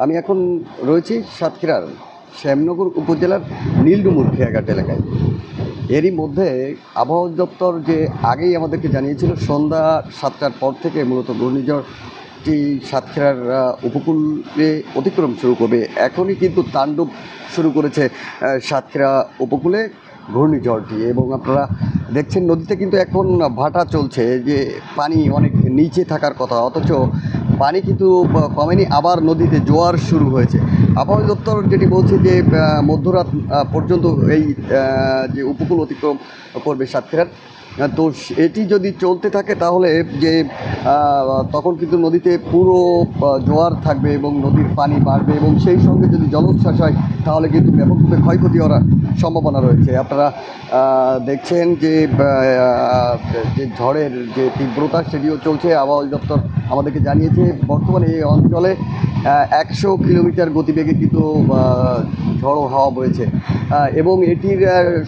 আমি এখন রয়েছি সাতক্ষীরার শ্যামনগর উপজেলার নীলডুমুর খেয়াঘাট এলাকায়। এরই মধ্যে আবহাওয়া দপ্তর যে আগেই আমাদেরকে জানিয়েছিল সন্ধ্যা 7টার পর থেকে মূলত ঘূর্ণিঝড়টি সাতক্ষীরার উপকূলে অতিক্রম শুরু করবে। এখনই কিন্তু তাণ্ডব শুরু করেছে সাতক্ষীরা উপকূলে ঘূর্ণিঝড়টি, এবং আপনারা দেখছেন নদীতে কিন্তু এখন ভাটা চলছে, যে পানি অনেক নিচে থাকার কথা, অথচ পানি কিন্তু কমেনি, আবার নদীতে জোয়ার শুরু হয়েছে। আবহাওয়া দপ্তর যেটি বলছে যে মধ্যরাত পর্যন্ত এই যে উপকূল অতিক্রম করবে সাতক্ষীরার, তো এটি যদি চলতে থাকে তাহলে যে তখন কিন্তু নদীতে পুরো জোয়ার থাকবে এবং নদীর পানি বাড়বে, এবং সেই সঙ্গে যদি জলোচ্ছ্বাস হয় তাহলে কিন্তু ব্যাপকভাবে ক্ষয়ক্ষতি হওয়ার সম্ভাবনা রয়েছে। আপনারা দেখছেন যে ঝড়ের যে তীব্রতা সেটিও চলছে। আবহাওয়া দপ্তর আমাদেরকে জানিয়েছে বর্তমানে এই অঞ্চলে 100 কিলোমিটার গতিবেগে কিন্তু ঝড়ো হাওয়া বইছে, এবং এটির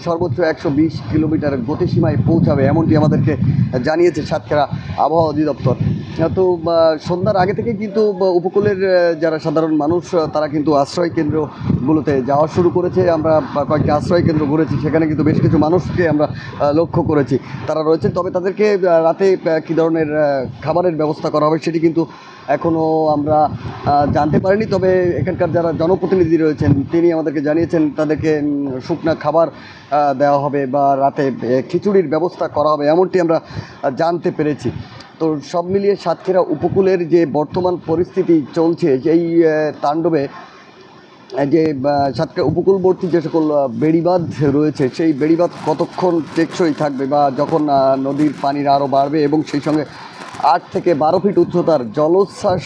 সর্বোচ্চ 120 কিলোমিটার গতিসীমায় পৌঁছাবে, এমনটি আমাদেরকে জানিয়েছে সাতক্ষীরা আবহাওয়া অধিদপ্তর। তো সন্ধ্যার আগে থেকে কিন্তু উপকূলের যারা সাধারণ মানুষ তারা কিন্তু আশ্রয় কেন্দ্রগুলোতে যাওয়া শুরু করেছে। আমরা কয়েকটি আশ্রয় কেন্দ্র ঘুরেছি, সেখানে কিন্তু বেশ কিছু মানুষকে আমরা লক্ষ্য করেছি তারা রয়েছে। তবে তাদেরকে রাতে কী ধরনের খাবারের ব্যবস্থা করা হবে সেটি কিন্তু এখনও আমরা জানতে পারিনি। তবে এখানকার যারা জনপ্রতিনিধি রয়েছেন তিনি আমাদেরকে জানিয়েছেন তাদেরকে শুকনা খাবার দেওয়া হবে বা রাতে খিচুড়ির ব্যবস্থা করা হবে, এমনটি আমরা জানতে পেরেছি। তো সব মিলিয়ে সাতক্ষীরা উপকূলের যে বর্তমান পরিস্থিতি চলছে, সেই তাণ্ডবে যে সাতক্ষীরা উপকূলবর্তী যে সকল বেড়িবাঁধ রয়েছে সেই বেড়িবাঁধ কতক্ষণ টেকসই থাকবে, বা যখন নদীর পানির আরও বাড়বে এবং সেই সঙ্গে 8 থেকে 12 ফিট উচ্চতার জলোচ্ছ্বাস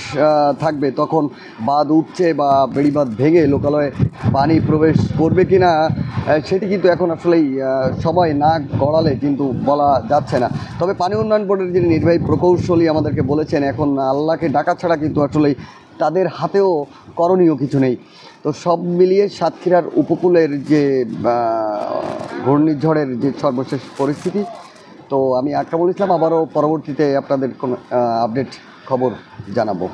থাকবে, তখন বাঁধ উঠছে বা বেড়িবাঁধ ভেঙে লোকালয়ে পানি প্রবেশ করবে কি না সেটি কিন্তু এখন আসলেই সময় না গড়ালে কিন্তু বলা যাচ্ছে না। তবে পানি উন্নয়ন বোর্ডের যিনি নির্বাহী প্রকৌশলী আমাদেরকে বলেছেন এখন আল্লাহকে ডাকা ছাড়া কিন্তু আসলেই তাদের হাতেও করণীয় কিছু নেই। তো সব মিলিয়ে সাতক্ষীরার উপকূলের যে ঘূর্ণিঝড়ের যে সর্বশেষ পরিস্থিতি, তো আমি আকরামুল ইসলাম আবারও পরবর্তীতে আপনাদের কোনো আপডেট খবর জানাবো।